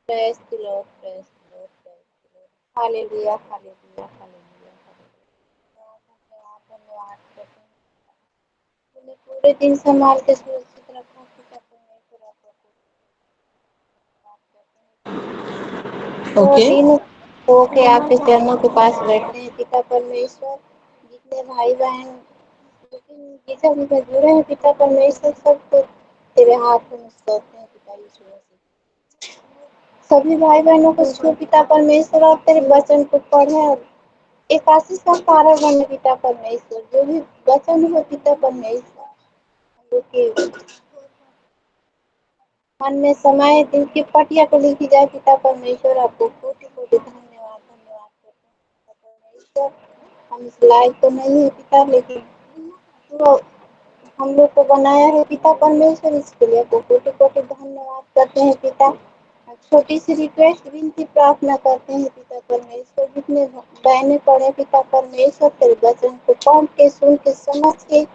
Praise the Lord, praise the Lord, praise the Lord. Hallelujah, hallelujah, hallelujah, hallelujah. धन्यवाद, धन्यवाद करते हैं। तूने पूरे दिन संभाल के सुरक्षित रखा पिता परमेश्वर आपका धन्यवाद करते हैं। तो ओके। दिन हो के आपके चरणों के पास बैठते हैं पिता परमेश्वर। जितने भाई बहन लेकिन गिरजा में जुड़े हैं पिता परमेश्वर सबको तेरे हाथ में सौंपते हैं पिता यीशु मसीह। सभी भाई बहनों को छू पिता परमेश्वर और तेरे वचन को पढ़े और एक आशीष का कारण बने पिता परमेश्वर। जो भी वचन हो पिता परमेश्वर हम लोग के मन में समाये, दिल की पटिया को लिखी जाए पिता परमेश्वर। आपको कोटि कोटि धन्यवाद, धन्यवाद करते हैं पिता परमेश्वर। हम इस लायक तो नहीं है पिता, लेकिन तो हम लोग को बनाया है पिता परमेश्वर, इसके लिए आपको कोटि कोटि धन्यवाद करते हैं पिता। छोटी सी रिक्वेस्ट विनती प्रार्थना करते हैं पिता परमेश्वर। जितने बहनें पढ़े पिता परमेश्वर तेरे वचन को पढ़ के सुन के समझ के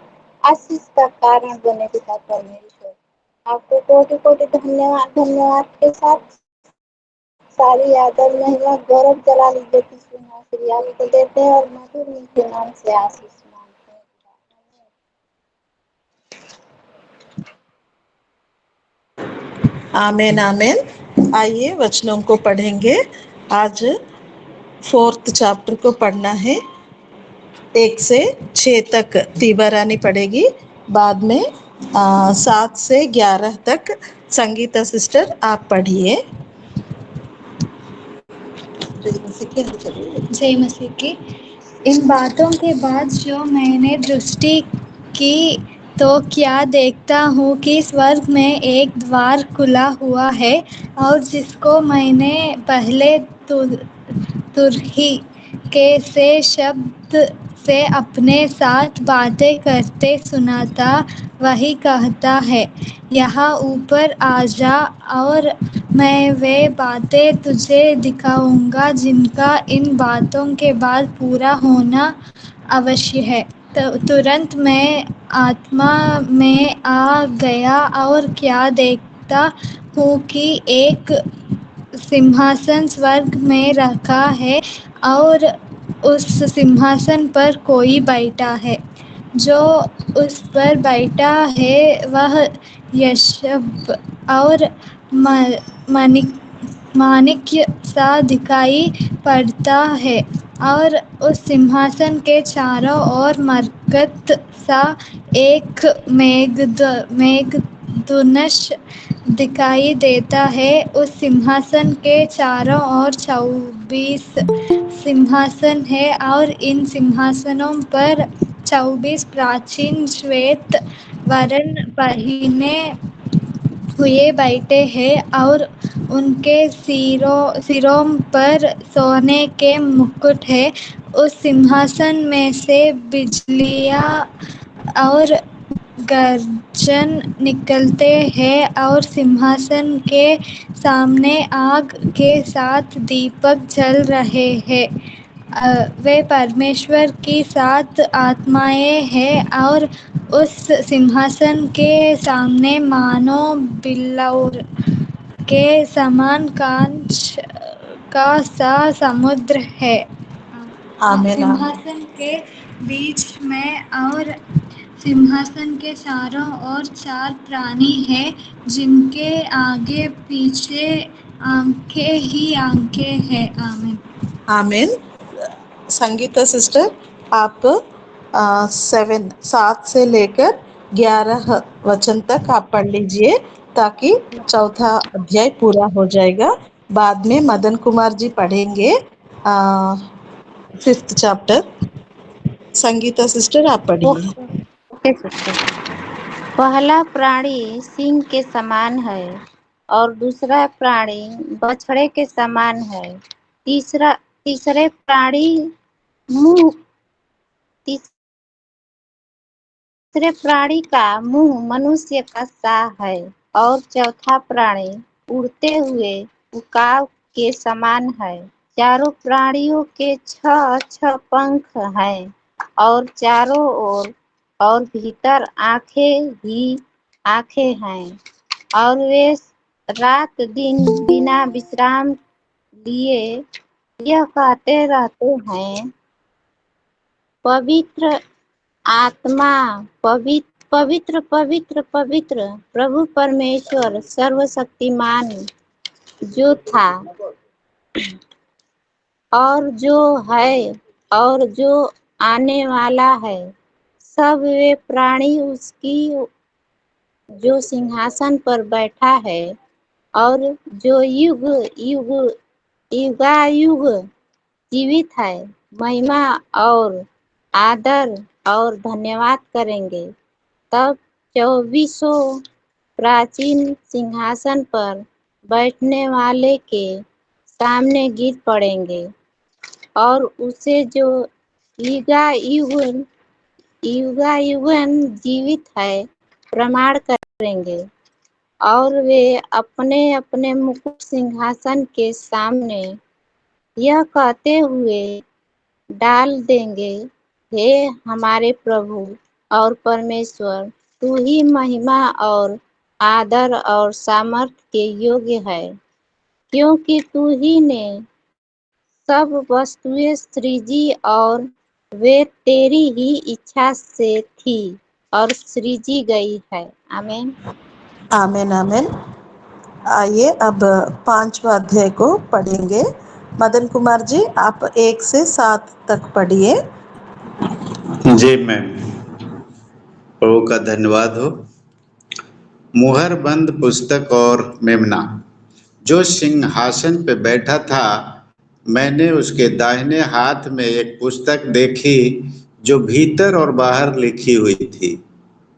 आशीष का कारण बने पिता परमेश्वर। आपको कोटि कोटि धन्यवाद, धन्यवाद के साथ सारी आदर महिमा गौरव जलाल इज्जत सिंहासन आपको देते हैं और मधुर मीठे नाम से आशीष मांगते हैं। आमेन, आमेन। आइए वचनों को पढ़ेंगे। आज 4th चैप्टर को पढ़ना है। 1 से 6 तक तीबा रानी पढ़ेगी। बाद में 7 से 11 तक संगीता सिस्टर आप पढ़िए। जय मसीह की। इन बातों के बाद जो मैंने दृष्टि की तो क्या देखता हूँ कि स्वर्ग में एक द्वार खुला हुआ है और जिसको मैंने पहले तुरही के से शब्द से अपने साथ बातें करते सुना था, वही कहता है, यहाँ ऊपर आ जा और मैं वे बातें तुझे दिखाऊंगा जिनका इन बातों के बाद पूरा होना अवश्य है। तुरंत मैं आत्मा में आ गया और क्या देखता हूँ कि एक सिंहासन स्वर्ग में रखा है और उस सिंहासन पर कोई बैठा है। जो उस पर बैठा है वह यशब और माणिक्य सा दिखाई पड़ता है और उस सिंहासन के चारों ओर मरकत सा एक मेघधनुष दिखाई देता है। उस सिंहासन के चारों ओर 24 सिंहासन है और इन सिंहासनों पर 24 प्राचीन श्वेत वस्त्र पहने हुए बैठे हैं और उनके सिरों पर सोने के मुकुट है। उस सिंहासन में से बिजलियाँ और गर्जन निकलते हैं और सिंहासन के सामने आग के साथ दीपक जल रहे हैं। वे परमेश्वर की 7 आत्माएं हैं और उस सिंहासन के सामने मानो बिल्लौर के समान कांच का सा समुद्र है। आमेन, आमेन। सिंहासन के बीच में और सिंहासन के चारों ओर 4 प्राणी हैं जिनके आगे पीछे आंखें ही आंखें हैं। आमीन। आमेन। संगीता सिस्टर आप 7 से लेकर 11 वचन तक आप पढ़ लीजिए ताकि 4था अध्याय पूरा हो जाएगा। बाद में मदन कुमार जी पढ़ेंगे 5th चैप्टर। संगीता सिस्टर आप पढ़िए। Okay sister. पहला प्राणी सिंह के समान है और दूसरा प्राणी बछड़े के समान है। तीसरे प्राणी मुंह तीसरे प्राणी का मुंह मनुष्य का सा है और चौथा प्राणी उड़ते हुए उकाब के समान है। चारों प्राणियों के 6 पंख हैं और चारों ओर और भीतर आंखें ही आंखें हैं और वे रात दिन बिना विश्राम लिए यह कहते रहते हैं, पवित्र आत्मा, पवित्र पवित्र पवित्र पवित्र प्रभु परमेश्वर सर्वशक्तिमान, जो था और जो है और जो आने वाला है। सब वे प्राणी उसकी जो सिंहासन पर बैठा है और जो युग युग युगायुग जीवित है, महिमा और आदर और धन्यवाद करेंगे। तब 24 प्राचीन सिंहासन पर बैठने वाले के सामने गिर पड़ेंगे और उसे जो युगायुग युगायुगन जीवित है प्रमाण करेंगे। और वे अपने अपने मुकुट सिंहासन के सामने यह कहते हुए डाल देंगे, हे हमारे प्रभु और परमेश्वर, तू ही महिमा और आदर और सामर्थ्य के योग्य है, क्योंकि तू ही ने सब वस्तुएं सृजी और वे तेरी ही इच्छा से थी और सृजी गई है। आमीन। आमेन आमेन। आइए अब 5वां अध्याय को पढ़ेंगे। मदन कुमार जी, आप 1 से 7 तक पढ़िए। जी मैम, प्रभु का धन्यवाद हो। मुहर बंद पुस्तक और मेमना जो सिंहासन पे बैठा था, मैंने उसके दाहिने हाथ में एक पुस्तक देखी जो भीतर और बाहर लिखी हुई थी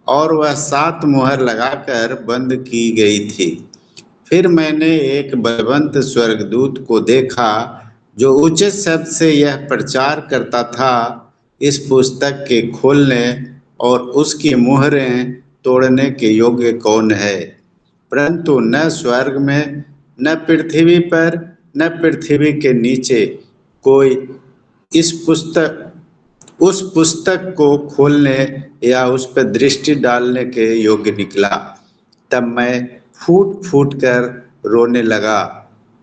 और वह 7 मुहर लगाकर बंद की गई थी। फिर मैंने एक बलवंत स्वर्गदूत को देखा जो ऊंचे शब्द से यह प्रचार करता था, इस पुस्तक के खोलने और उसकी मुहरें तोड़ने के योग्य कौन है। परंतु न स्वर्ग में, न पृथ्वी पर, न पृथ्वी के नीचे कोई उस पुस्तक को खोलने या उस पर दृष्टि डालने के योग्य निकला। तब मैं फूट फूट कर रोने लगा,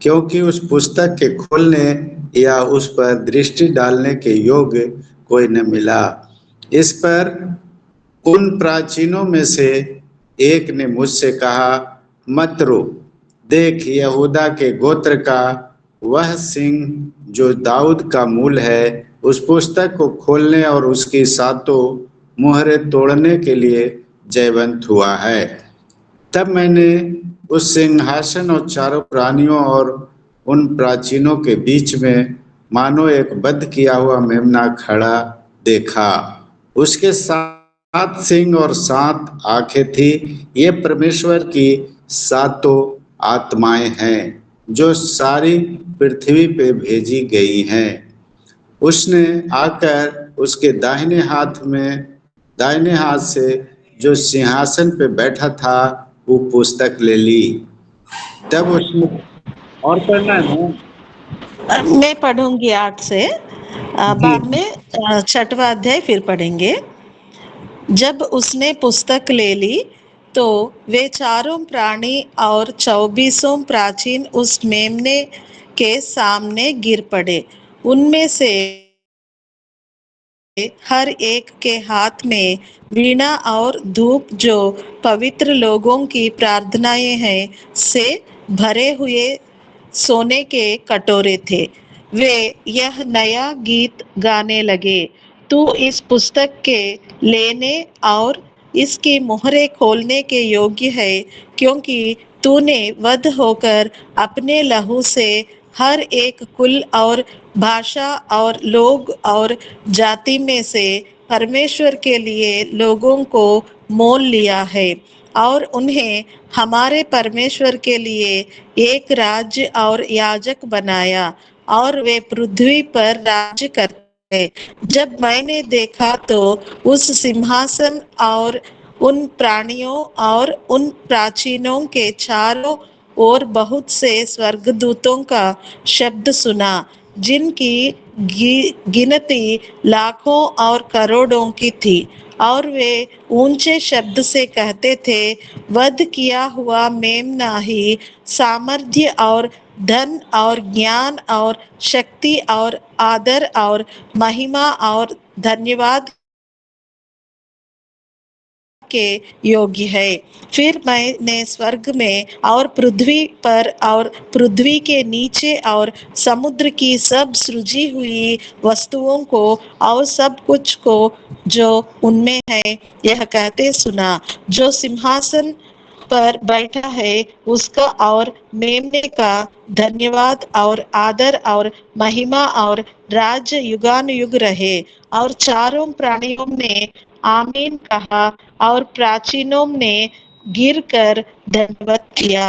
क्योंकि उस पुस्तक के खोलने या उस पर दृष्टि डालने के योग्य कोई न मिला। इस पर उन प्राचीनों में से एक ने मुझसे कहा, मत रो, देख यहूदा के गोत्र का वह सिंह जो दाऊद का मूल है, उस पुस्तक को खोलने और उसकी 7 मुहरें तोड़ने के लिए जयवंत हुआ है। तब मैंने उस सिंहासन और चारों प्राणियों और उन प्राचीनों के बीच में मानो एक बंद किया हुआ मेमना खड़ा देखा। उसके 7 सिंह और 7 आंखें थी। ये परमेश्वर की 7 आत्माएं हैं जो सारी पृथ्वी पे भेजी गई हैं। उसने आकर उसके दाहिने हाथ से जो सिंहासन पे बैठा था वो पुस्तक ले ली। तब उसने, और पढ़ना है ना? मैं पढ़ूंगी 8 से, जी। बाद में 6वां अध्याय फिर पढ़ेंगे। जब उसने पुस्तक ले ली तो वे चारों प्राणी और 24 प्राचीन उस मेमने के सामने गिर पड़े। उनमें से हर एक के हाथ में वीणा और धूप, जो पवित्र लोगों की प्रार्थनाएं हैं, से भरे हुए सोने के कटोरे थे। वे यह नया गीत गाने लगे, तू इस पुस्तक के लेने और इसकी मोहरें खोलने के योग्य है, क्योंकि तूने वध होकर अपने लहू से हर एक कुल और भाषा और लोग और जाति में से परमेश्वर के लिए लोगों को मोल लिया है और उन्हें हमारे परमेश्वर के लिए एक राज्य और याजक बनाया, और वे पृथ्वी पर राज्य करते हैं। जब मैंने देखा तो उस सिंहासन और उन प्राणियों और उन प्राचीनों के चारों और बहुत से स्वर्गदूतों का शब्द सुना, जिनकी गिनती लाखों और करोड़ों की थी, और वे ऊंचे शब्द से कहते थे, वध किया हुआ मेमना ही सामर्थ्य और धन और ज्ञान और शक्ति और आदर और महिमा और धन्यवाद के योग्य है। फिर मैंने स्वर्ग में और पृथ्वी पर और पृथ्वी के नीचे और समुद्र की सब सृजी हुई वस्तुओं को और सब कुछ को जो उनमें है यह कहते सुना, जो सिंहासन पर बैठा है उसका और मेमने का धन्यवाद और आदर और महिमा और राज्य युगानुयुग रहे। और चारों प्राणियों ने आमीन कहा और प्राचीनों ने गिरकर दंडवत किया।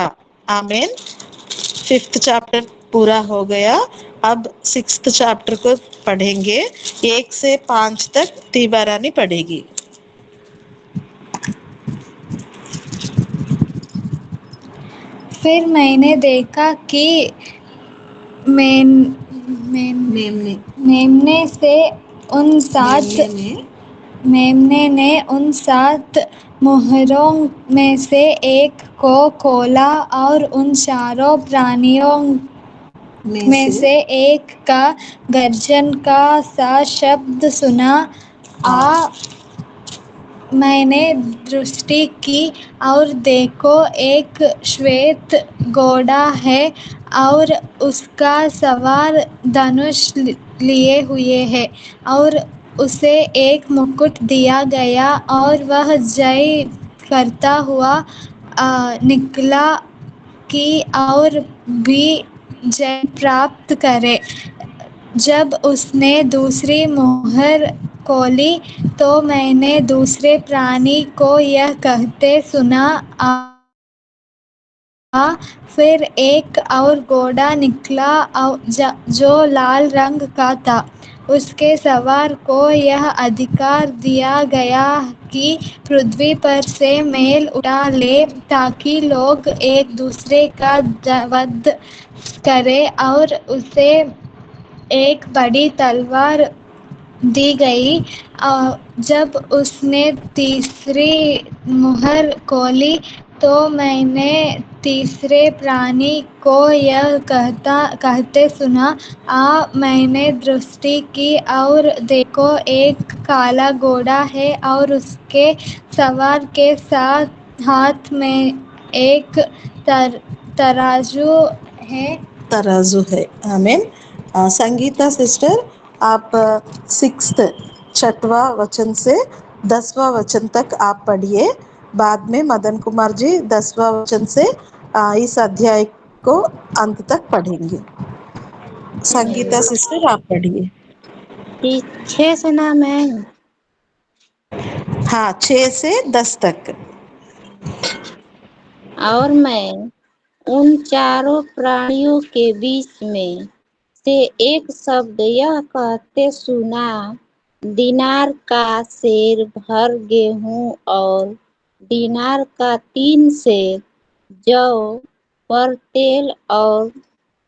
आमीन। 5th चैप्टर पूरा हो गया। अब 6th चैप्टर को पढ़ेंगे। 1 से 5 तक तीबा रानी पढ़ेगी। फिर मैंने देखा कि मेमने मेमने ने उन 7 मुहरों में से एक को खोला और उन चारों प्राणियों में से एक का गर्जन का सा शब्द सुना। मैंने दृष्टि की और देखो, एक श्वेत घोड़ा है और उसका सवार धनुष लिए हुए है, और उसे एक मुकुट दिया गया और वह जय करता हुआ निकला कि और भी जय प्राप्त करे। जब उसने दूसरी मुहर खोली तो मैंने दूसरे प्राणी को यह कहते सुना, फिर एक और घोड़ा निकला जो लाल रंग का था। उसके सवार को यह अधिकार दिया गया कि पृथ्वी पर से मैल उठा ले, ताकि लोग एक दूसरे का वध करें, और उसे एक बड़ी तलवार दी गई। जब उसने तीसरी मुहर खोली तो मैंने तीसरे प्राणी को यह कहते सुना, मैंने दृष्टि की और देखो, एक काला घोड़ा है और उसके सवार के साथ हाथ में एक तराजू है। आमीन। संगीता सिस्टर, आप 6th 6वां वचन से 10वां वचन तक आप पढ़िए। बाद में मदन कुमार जी 10वां वचन से इस अध्याय को अंत तक पढ़ेंगे। संगीता सिस्टर, आप पढ़िए। 6 से ना मैं। हाँ, 6 से 10 तक। और मैं उन चारों प्राणियों के बीच में से एक शब्द यह कहते सुना, दीनार का सेर भर गेहूं और दीनार का 3 सेर जौ पर तेल और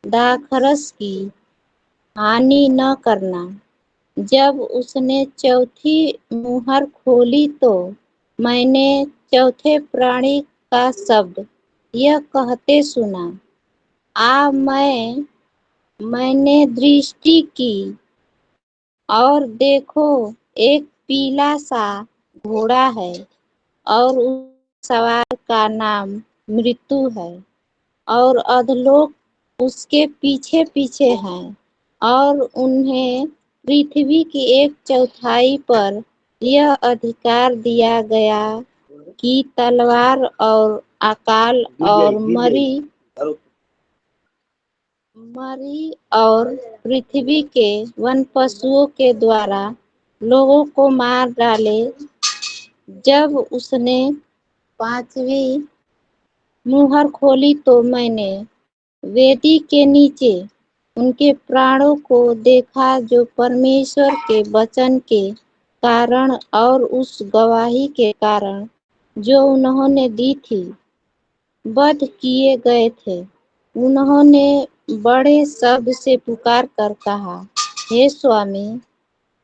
दाखरस की हानि न करना। जब उसने चौथी मुहर खोली तो मैंने चौथे प्राणी का शब्द यह कहते सुना, मैंने दृष्टि की और देखो, एक पीला सा घोड़ा है और उस सवार का नाम मृत्यु है, और अधोलोक उसके पीछे पीछे हैं, और उन्हें पृथ्वी की 1/4 पर यह अधिकार दिया गया कि तलवार और अकाल और मरी और पृथ्वी के वन पशुओं के द्वारा लोगों को मार डाले। जब उसने 5वीं मुहर खोली तो मैंने वेदी के नीचे उनके प्राणों को देखा, जो परमेश्वर के वचन के कारण और उस गवाही के कारण जो उन्होंने दी थी, वध किए गए थे। उन्होंने बड़े शब्द से पुकार कर कहा, हे स्वामी,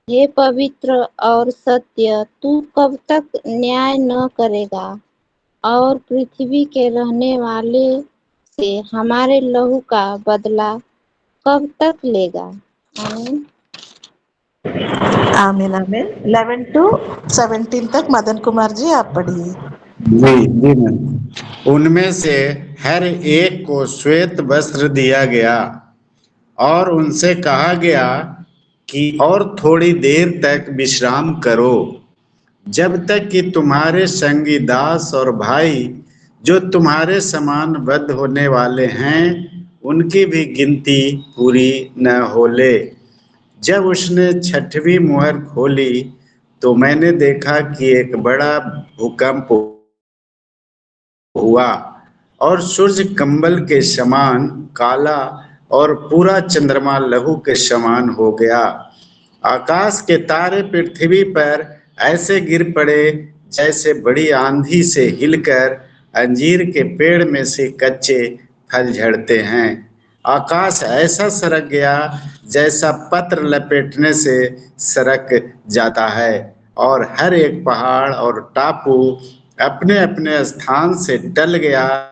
हे पवित्र और सत्य, तू कब तक न्याय न करेगा और पृथ्वी के रहने वाले से हमारे लहू का बदला कब तक लेगा? आमीन। आमीन आमीन। 11 to 17 तक मदन कुमार जी आप पढ़िए। जी जी मैम। उनमें से हर एक को श्वेत वस्त्र दिया गया और उनसे कहा गया कि और थोड़ी देर तक विश्राम करो, जब तक कि तुम्हारे संगी दास और भाई जो तुम्हारे समान बद्ध होने वाले हैं उनकी भी गिनती पूरी न हो ले। जब उसने छठवीं मुहर खोली तो मैंने देखा कि एक बड़ा भूकंप हुआ और सूर्य कंबल के समान काला और पूरा चंद्रमा लहू के समान हो गया। आकाश के तारे पृथ्वी पर ऐसे गिर पड़े जैसे बड़ी आंधी से हिलकर अंजीर के पेड़ में से कच्चे फल झड़ते हैं। आकाश ऐसा सरक गया जैसा पत्र लपेटने से सरक जाता है और हर एक पहाड़ और टापू अपने अपने स्थान से टल गया।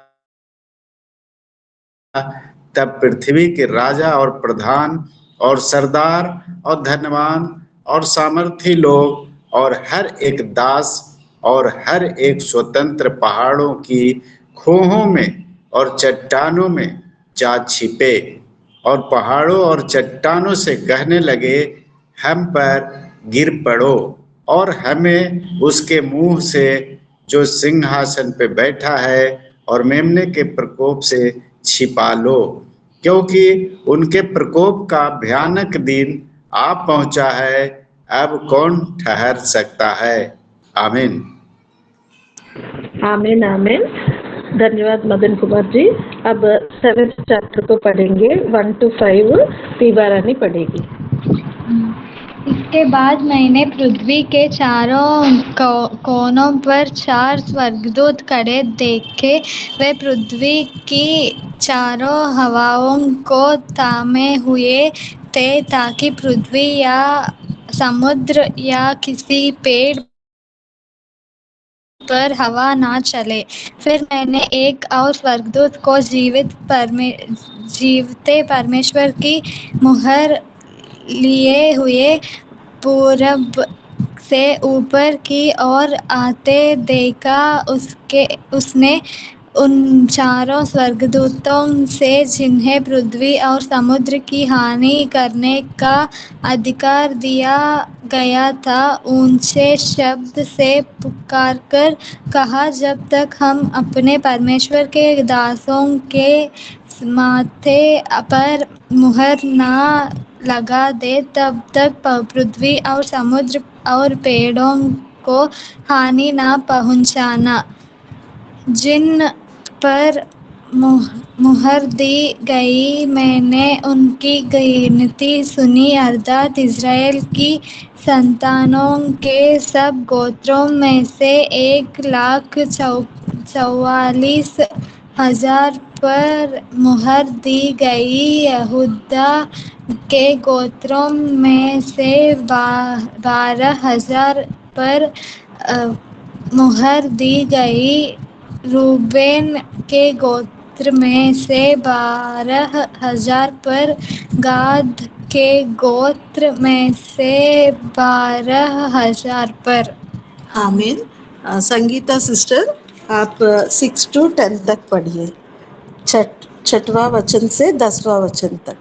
तब पृथ्वी के राजा और प्रधान और सरदार और धनवान और सामर्थी लोग और हर एक दास और हर एक स्वतंत्र पहाड़ों की खोहों में और चट्टानों में जा छिपे और पहाड़ों और चट्टानों से कहने लगे, हम पर गिर पड़ो और हमें उसके मुंह से जो सिंहासन पे बैठा है और मेमने के प्रकोप से छिपा लो, क्योंकि उनके प्रकोप का भयानक दिन आ पहुंचा है। अब कौन ठहर सकता है? आमीन। आमीन आमीन। धन्यवाद मदन कुमार जी। अब 7th चैप्टर को पढ़ेंगे। 1 to 5 पीबा रानी पढ़ेगी। इसके बाद मैंने पृथ्वी के चारों कोनों पर 4 स्वर्गदूत खड़े देखे। वे पृथ्वी की चारों हवाओं को थामे हुए थे ताकि पृथ्वी या समुद्र या किसी पेड़ पर हवा ना चले। फिर मैंने एक और स्वर्गदूत को जीवते परमेश्वर की मुहर लिए हुए पूरब से ऊपर की ओर आते देखा। उसने उन चारों स्वर्गदूतों से जिन्हें पृथ्वी और समुद्र की हानि करने का अधिकार दिया गया था ऊंचे शब्द से पुकारकर कहा, जब तक हम अपने परमेश्वर के दासों के माथे पर मुहर ना लगा दे तब तक पृथ्वी और समुद्र और पेड़ों को हानि ना पहुंचाना। जिन पर मुहर दी गई मैंने उनकी गिनती सुनी, अर्थात इज़राइल की संतानों के सब गोत्रों में से 1,44,000 पर मुहर दी गई। यहूदा के गोत्रों में से 12,000 पर मुहर दी गई। रूबेन के गोत्र में से 12,000 पर, गाद के गोत्र में से 12,000 पर। आमीन। संगीता सिस्टर आप 6 to 10 तक पढ़िए, छठवां वचन से 10वां वचन तक।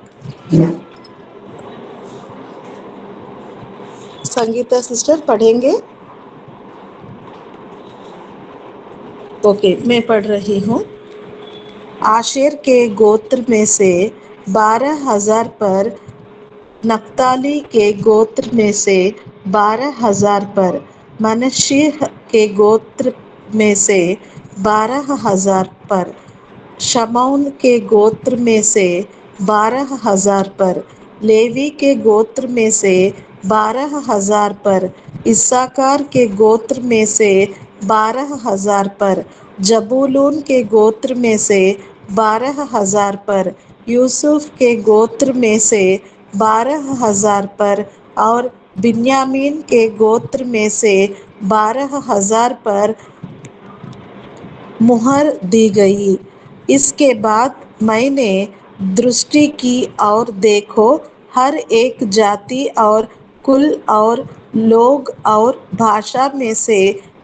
संगीता सिस्टर पढ़ेंगे? ओके, मैं पढ़ रही हूँ। आशेर के गोत्र में से 12,000 पर, नप्ताली के गोत्र में से 12,000 पर, मनश्शे के गोत्र में से 12,000 पर, शमौन के गोत्र में से 12,000 पर, लेवी के गोत्र में से 12,000 पर, इस्साकार के गोत्र में से 12,000 पर, जबूलून के गोत्र में से 12,000 पर, यूसुफ के गोत्र में से 12,000 पर और बिन्यामीन के गोत्र में से 12,000 पर मुहर दी गई। इसके बाद मैंने दृष्टि की और देखो, हर एक जाति और कुल और लोग और भाषा में से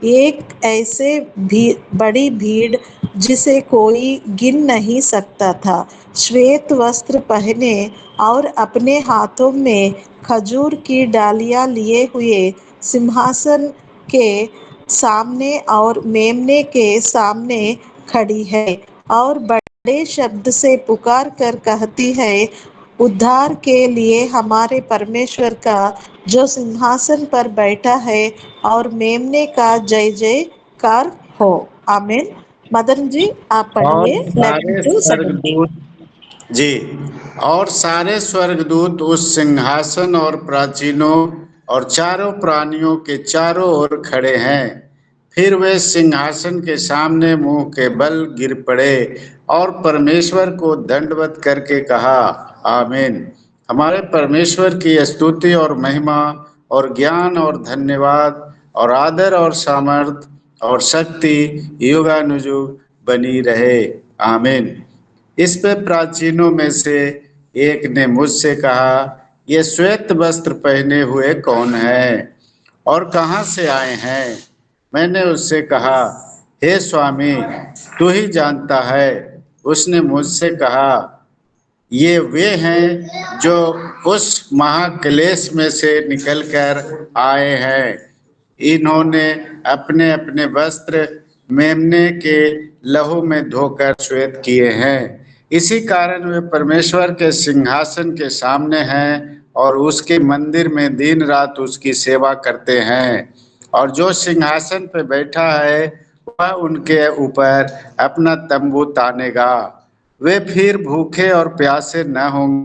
एक ऐसे भी बड़ी भीड़ जिसे कोई गिन नहीं सकता था, श्वेत वस्त्र पहने और अपने हाथों में खजूर की डालियां लिए हुए सिंहासन के सामने और मेमने के सामने खड़ी है और बड़े शब्द से पुकार कर कहती है, उद्धार के लिए हमारे परमेश्वर का जो सिंहासन पर बैठा है और मेमने का जय जयकार हो। आमीन। मदन जी आप और पढ़िए सारे 11 to 17। स्वर्गदूत जी, और सारे स्वर्गदूत उस सिंहासन और प्राचीनों और चारों प्राणियों के चारों ओर खड़े हैं। फिर वे सिंहासन के सामने मुंह के बल गिर पड़े और परमेश्वर को दंडवत करके कहा, आमीन। हमारे परमेश्वर की स्तुति और महिमा और ज्ञान और धन्यवाद और आदर और सामर्थ और शक्ति युगानुयुग बनी रहे, आमीन। इस पे प्राचीनों में से एक ने मुझसे कहा, ये श्वेत वस्त्र पहने हुए कौन है और कहाँ से आए हैं? मैंने उससे कहा, हे स्वामी, तू ही जानता है। उसने मुझसे कहा, ये वे हैं जो उस महाक्लेश में से निकलकर आए हैं। इन्होंने अपने अपने वस्त्र मेमने के लहू में धोकर श्वेत किए हैं। इसी कारण वे परमेश्वर के सिंहासन के सामने हैं और उसके मंदिर में दिन रात उसकी सेवा करते हैं। और जो सिंहासन पर बैठा है वह उनके ऊपर अपना तंबू तानेगा। वे फिर भूखे और प्यासे न होंगे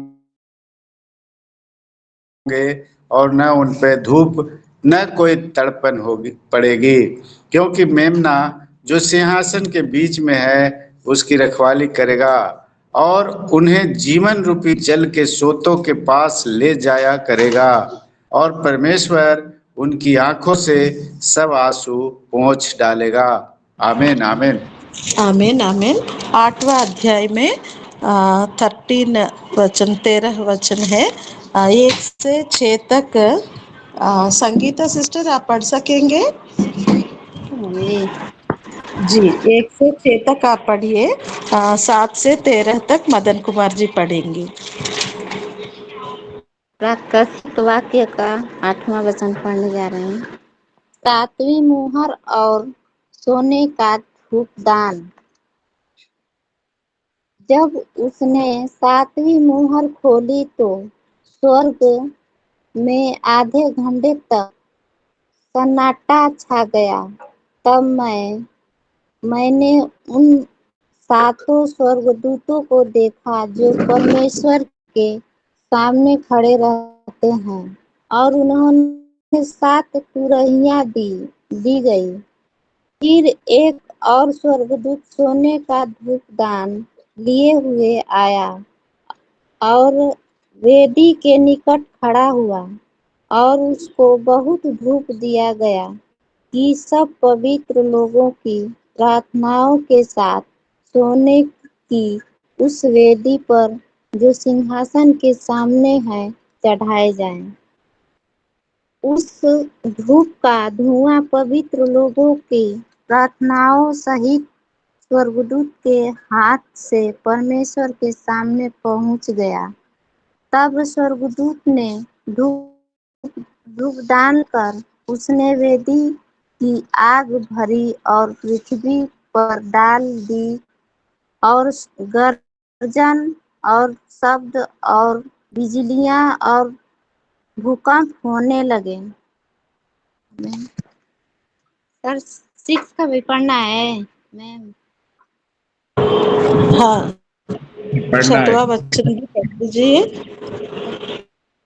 और न उन पे धूप न कोई तड़पन होगी पड़ेगी, क्योंकि मेमना जो सिंहासन के बीच में है उसकी रखवाली करेगा और उन्हें जीवन रूपी जल के सोतों के पास ले जाया करेगा और परमेश्वर उनकी आंखों से सब आंसू पोंछ डालेगा। आमीन आमीन। आमीन आमीन। 8वां अध्याय में 13 वचन है। 1 से 6 तक संगीता सिस्टर आप पढ़ सकेंगे जी? 1 से 6 तक आप पढ़िए। 7 से 13 तक मदन कुमार जी पढ़ेंगे। प्राकृतिक वाक्य का 8वां वचन पढ़ने जा रहे हैं। 7वीं मुहर और सोने का धूपदान। जब उसने 7वीं मुहर खोली तो स्वर्ग में आधे घंटे तक सन्नाटा छा गया। तब मैंने उन 7 स्वर्गदूतों को देखा जो परमेश्वर के सामने खड़े रहते हैं और उन्होंने 7 तुरहियां दी गई। फिर एक और स्वर्गदूत सोने का धूपदान लिए हुए आया और वेदी के निकट खड़ा हुआ और उसको बहुत धूप दिया गया कि सब पवित्र लोगों की प्रार्थनाओं के साथ सोने की उस वेदी पर जो सिंहासन के सामने है चढ़ाए जाएं। उस धूप का धुआं पवित्र लोगों की प्रार्थनाओं सहित स्वर्गदूत के हाथ से परमेश्वर के सामने पहुंच गया। तब स्वर्गदूत ने धूप डालकर उसने वेदी की आग भरी और पृथ्वी पर डाल दी और गर्जन और शब्द और बिजलियां और भूकंप होने लगे। सर 6 का भी पढ़ना है मैम? हाँ, पढ़ना है। 7वां वचन भी पढ़ लीजिए।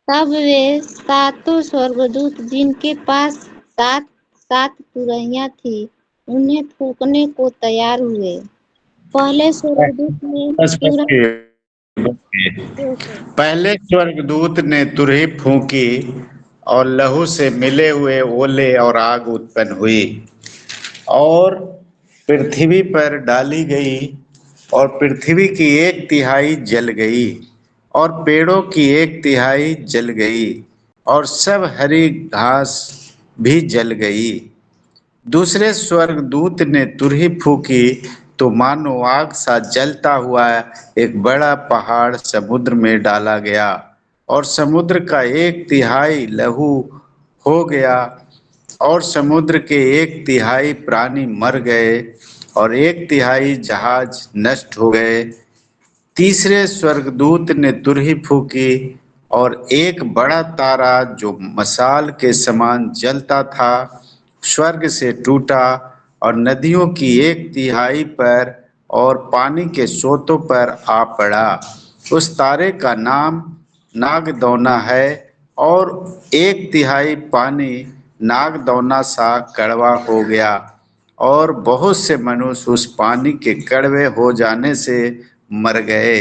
तब वे 7 स्वर्गदूत जिनके पास 7 तुरहियां थी उन्हें फूंकने को तैयार हुए। पहले स्वर्गदूत ने बस तुरही पहले स्वर्गदूत ने तुरही फूंकी और लहू से मिले हुए ओले और आग उत्पन्न हुई और पृथ्वी पर डाली गई और पृथ्वी की 1/3 जल गई और पेड़ों की 1/3 जल गई और सब हरी घास भी जल गई। दूसरे स्वर्गदूत ने तुरही फूंकी तो मानो आग सा जलता हुआ एक बड़ा पहाड़ समुद्र में डाला गया और समुद्र का 1/3 लहू हो गया और समुद्र के 1/3 प्राणी मर गए और 1/3 जहाज नष्ट हो गए। तीसरे स्वर्गदूत ने तुरही फूंकी और एक बड़ा तारा जो मशाल के समान जलता था स्वर्ग से टूटा और नदियों की 1/3 पर और पानी के सोतों पर आ पड़ा। उस तारे का नाम नागदौना है और 1/3 पानी नागदौना सा कड़वा हो गया और बहुत से मनुष्य उस पानी के कड़वे हो जाने से मर गए।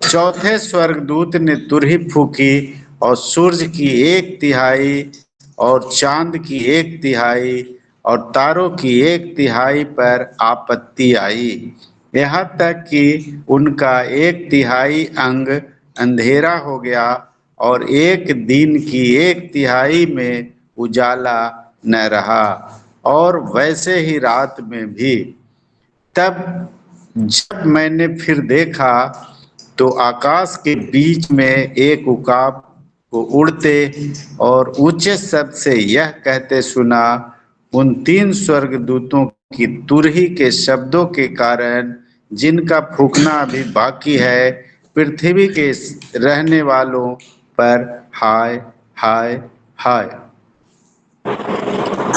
चौथे स्वर्गदूत ने तुरही फूंकी और सूरज की 1/3 और चांद की 1/3 और तारों की 1/3 पर आपत्ति आई, यहाँ तक कि उनका 1/3 अंग अंधेरा हो गया और एक दिन की 1/3 में उजाला न रहा और वैसे ही रात में भी। तब जब मैंने फिर देखा तो आकाश के बीच में एक उकाब को उड़ते और ऊंचे शब्द से यह कहते सुना, उन 3 स्वर्गदूतों की तुरही के शब्दों के कारण जिनका फूंकना अभी बाकी है, पृथ्वी के रहने वालों पर हाय हाय हाय।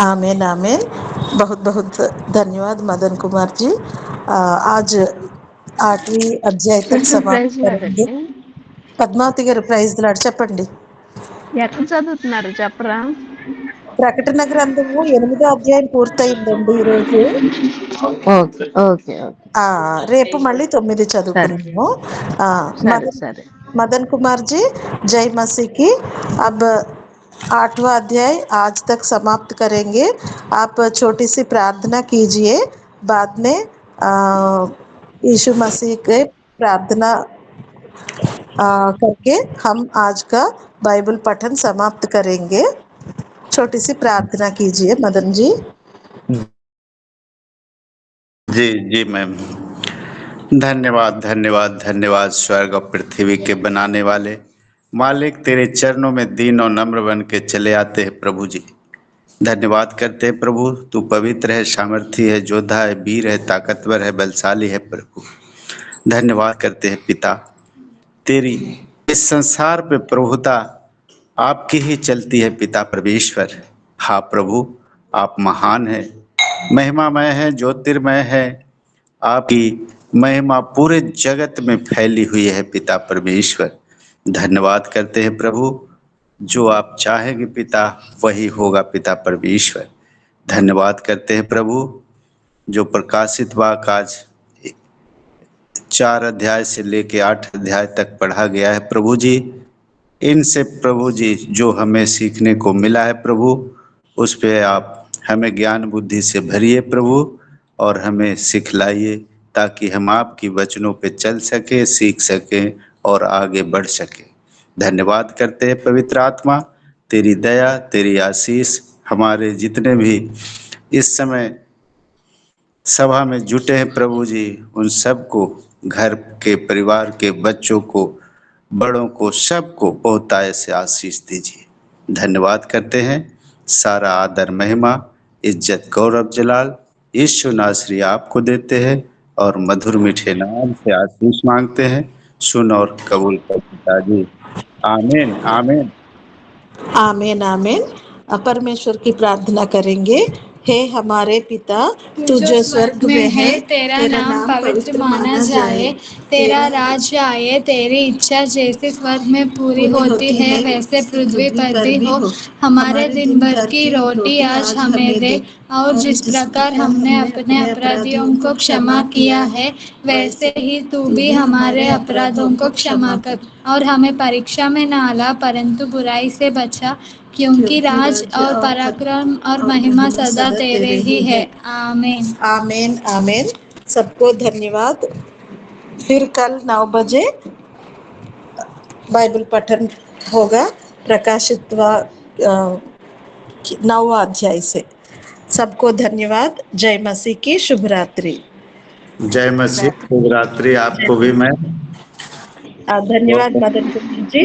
आमीन आमीन। बहुत बहुत धन्यवाद मदन कुमार जी। आज 8वीं अध्याय तक समाप्त करेंगे। పద్మావతి గారు ప్రైజ్ లాడ్ చెప్పండి. ఎక్కడ చదువుతున్నారు చెప్పరా? ప్రకటన గ్రంథము 8వ అధ్యాయం పూర్తయిందండి ఈరోజు. Okay okay okay. రేపు మళ్ళీ 9 చదువుకున్నాము. मदन कुमार जी जय मसीह की। अब 8वां अध्याय आज तक समाप्त करेंगे। आप छोटी सी प्रार्थना कीजिए, बाद में यीशु मसीह के प्रार्थना करके हम आज का बाइबल पठन समाप्त करेंगे। छोटी सी प्रार्थना कीजिए मदन जी। जी जी मैम। धन्यवाद धन्यवाद धन्यवाद स्वर्ग और पृथ्वी के बनाने वाले मालिक, तेरे चरणों में दीन और नम्र बन के चले आते हैं प्रभु जी। धन्यवाद करते हैं प्रभु, तू पवित्र है, सामर्थी है, योद्धा है, वीर है, ताकतवर है, बलशाली है प्रभु। धन्यवाद करते हैं पिता, तेरी इस संसार पे प्रभुता आपकी ही चलती है पिता परमेश्वर। हाँ प्रभु, आप महान है, महिमामय है, ज्योतिर्मय है। आपकी महिमा पूरे जगत में फैली हुई है पिता परमेश्वर। धन्यवाद करते हैं प्रभु, जो आप चाहेंगे पिता वही होगा पिता परमेश्वर। धन्यवाद करते हैं प्रभु, जो प्रकाशित वाक्य आज 4 अध्याय से लेके 8 अध्याय तक पढ़ा गया है प्रभु जी, इनसे प्रभु जी जो हमें सीखने को मिला है प्रभु, उस पे आप हमें ज्ञान बुद्धि से भरिए प्रभु और हमें सिखलाइए, ताकि हम आपकी वचनों पे चल सके, सीख सके और आगे बढ़ सके। धन्यवाद करते हैं पवित्र आत्मा, तेरी दया तेरी आशीष हमारे जितने भी इस समय सभा में जुटे हैं प्रभु जी, उन सबको, घर के परिवार के बच्चों को, बड़ों को, सबको बहुतायत से आशीष दीजिए। धन्यवाद करते हैं, सारा आदर महिमा इज्जत गौरव जलाल यीशु नासरी आपको देते हैं और मधुर मीठे नाम से आशीष मांगते हैं। सुन और कबूल कर पिताजी। आमीन आमीन आमीन आमीन। परमेश्वर की प्रार्थना करेंगे। हे हमारे पिता तू जो स्वर्ग में है, तेरा नाम पवित्र माना जाए, तेरा राज्य आए, तेरी इच्छा जैसे स्वर्ग में पूरी होती है वैसे पृथ्वी पर भी हो। हमारे दिन भर की रोटी आज हमें दे, और जिस प्रकार हमने अपने अपराधियों को क्षमा किया है वैसे ही तू भी हमारे अपराधों को क्षमा कर, और हमें परीक्षा में न ला परंतु बुराई से बचा, क्योंकि राज और पराक्रम और महिमा सदा तेरे ही है। आमीन। आमीन आमीन। सबको धन्यवाद। फिर कल 9 बजे बाइबल पठन होगा, प्रकाशित 9वां अध्याय से। सबको धन्यवाद। जय मसीह की शुभ रात्रि। जय मसीह, शुभ रात्रि आपको भी। मैं धन्यवाद मदन कुमार जी।